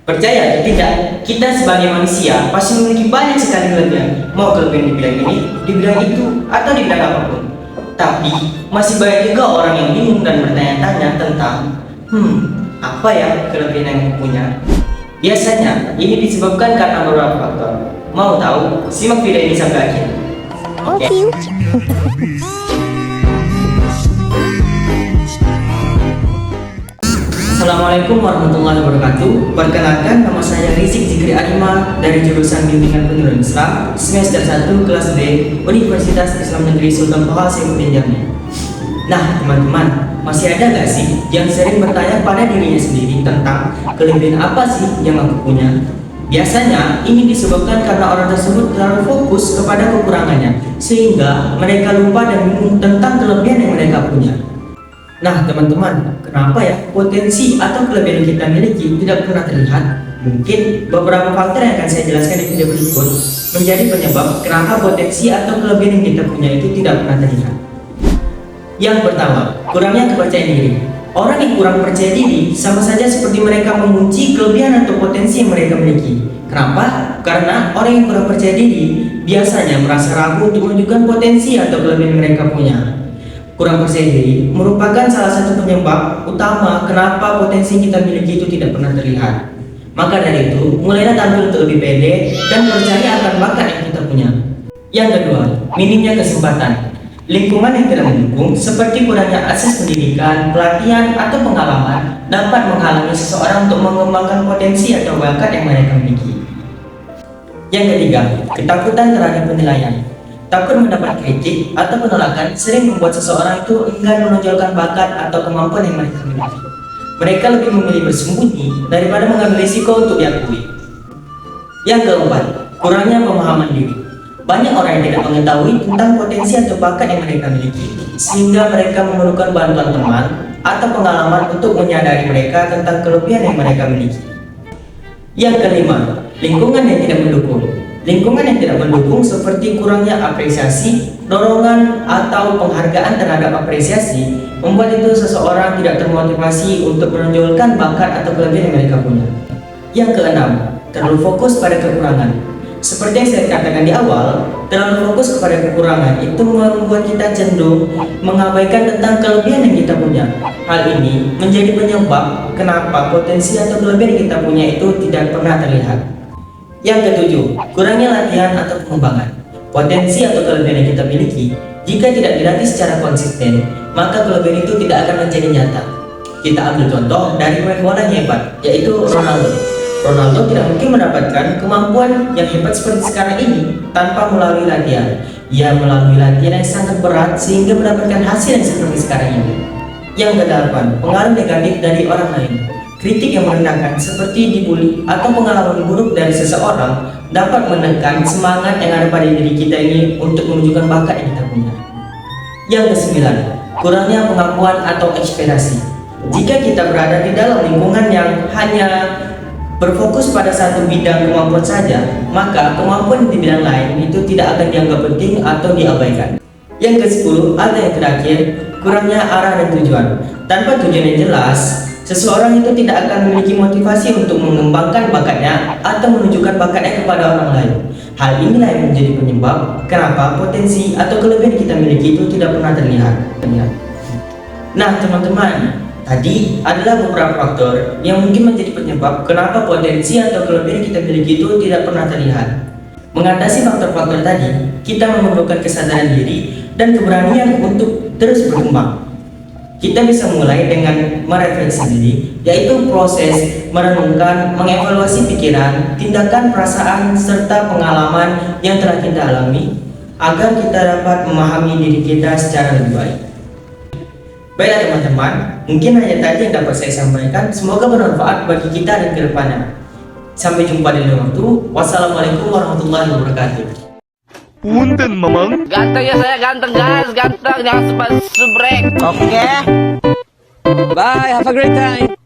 Percaya atau tidak, kita sebagai manusia pasti memiliki banyak sekali kelebihan. Mau kelebihan di bidang ini, di bidang itu, atau di bidang apapun. Tapi, masih banyak juga orang yang bingung dan bertanya-tanya tentang apa ya kelebihan yang aku punya? Biasanya, ini disebabkan karena beberapa faktor. Mau tahu? Simak video ini sampai akhir. Oke. Assalamualaikum warahmatullahi wabarakatuh. Perkenalkan, nama saya Rizik Zikri Arima dari jurusan Bimbingan Penurunan Islam semester 1 kelas B Universitas Islam Negeri Sultan Toha Saifuddin Jambi. Nah teman-teman, masih ada gak sih yang sering bertanya pada dirinya sendiri tentang kelebihan apa sih yang aku punya? Biasanya ini disebabkan karena orang tersebut terlalu fokus kepada kekurangannya sehingga mereka lupa dan bingung tentang kelebihan yang mereka punya. Nah teman-teman, kenapa ya potensi atau kelebihan yang kita miliki tidak pernah terlihat? Mungkin beberapa faktor yang akan saya jelaskan di video berikut menjadi penyebab kenapa potensi atau kelebihan yang kita punya itu tidak pernah terlihat. Yang pertama, kurangnya kepercayaan diri. Orang yang kurang percaya diri sama saja seperti mereka mengunci kelebihan atau potensi yang mereka miliki. Kenapa? Karena orang yang kurang percaya diri biasanya merasa ragu untuk menunjukkan potensi atau kelebihan yang mereka punya. Kurang percaya diri merupakan salah satu penyebab utama kenapa potensi yang kita miliki itu tidak pernah terlihat. Maka dari itu, mulailah tampil untuk lebih pede dan percaya akan bakat yang kita punya. Yang kedua, minimnya kesempatan. Lingkungan yang tidak mendukung seperti kurangnya akses pendidikan, pelatihan, atau pengalaman dapat menghalangi seseorang untuk mengembangkan potensi atau bakat yang mereka miliki. Yang ketiga, ketakutan terhadap penilaian. Takut mendapat kritik atau penolakan sering membuat seseorang itu enggan menonjolkan bakat atau kemampuan yang mereka miliki. Mereka lebih memilih bersembunyi daripada mengambil risiko untuk diakui. Yang keempat, kurangnya pemahaman diri. Banyak orang yang tidak mengetahui tentang potensi atau bakat yang mereka miliki, sehingga mereka memerlukan bantuan teman atau pengalaman untuk menyadari mereka tentang kelebihan yang mereka miliki. Yang kelima, lingkungan yang tidak mendukung. Lingkungan yang tidak mendukung seperti kurangnya apresiasi, dorongan, atau penghargaan terhadap apresiasi membuat itu seseorang tidak termotivasi untuk menonjolkan bakat atau kelebihan yang mereka punya. Yang keenam, terlalu fokus pada kekurangan. Seperti yang saya katakan di awal, terlalu fokus kepada kekurangan itu membuat kita cenderung mengabaikan tentang kelebihan yang kita punya. Hal ini menjadi penyebab kenapa potensi atau kelebihan yang kita punya itu tidak pernah terlihat. Yang ketujuh, kurangnya latihan atau pengembangan. Potensi atau kelebihan yang kita miliki, jika tidak dilatih secara konsisten, maka kelebihan itu tidak akan menjadi nyata. Kita ambil contoh dari pemain bola yang hebat, yaitu Ronaldo. Ronaldo tidak mungkin mendapatkan kemampuan yang hebat seperti sekarang ini tanpa melalui latihan. Ia melalui latihan yang sangat berat sehingga mendapatkan hasil yang seperti sekarang ini. Yang kedelapan, pengaruh negatif dari orang lain. Kritik yang merendahkan seperti dibully atau pengalaman buruk dari seseorang dapat menekan semangat yang ada pada diri kita ini untuk menunjukkan bakat yang kita punya. Yang kesembilan, kurangnya pengakuan atau ekspektasi. Jika kita berada di dalam lingkungan yang hanya berfokus pada satu bidang kemampuan saja, maka kemampuan di bidang lain itu tidak akan dianggap penting atau diabaikan. Yang ke-10 atau yang terakhir, kurangnya arah dan tujuan. Tanpa tujuan yang jelas, seseorang itu tidak akan memiliki motivasi untuk mengembangkan bakatnya atau menunjukkan bakatnya kepada orang lain. Hal inilah yang menjadi penyebab kenapa potensi atau kelebihan kita miliki itu tidak pernah terlihat. Nah teman-teman, tadi adalah beberapa faktor yang mungkin menjadi penyebab kenapa potensi atau kelebihan kita miliki itu tidak pernah terlihat. Mengatasi faktor-faktor tadi, kita memerlukan kesadaran diri dan keberanian untuk terus berkembang. Kita bisa mulai dengan merefleksi diri, yaitu proses merenungkan, mengevaluasi pikiran, tindakan, perasaan, serta pengalaman yang telah kita alami agar kita dapat memahami diri kita secara lebih baik. Baiklah teman-teman, mungkin hanya tadi yang dapat saya sampaikan. Semoga bermanfaat bagi kita dan ke depannya. Sampai jumpa di lain waktu. Wassalamualaikum warahmatullahi wabarakatuh. Punten mamang. Ganteng ya saya, ganteng guys, ganteng, jangan sempat subrek. Oke. Bye, have a great time.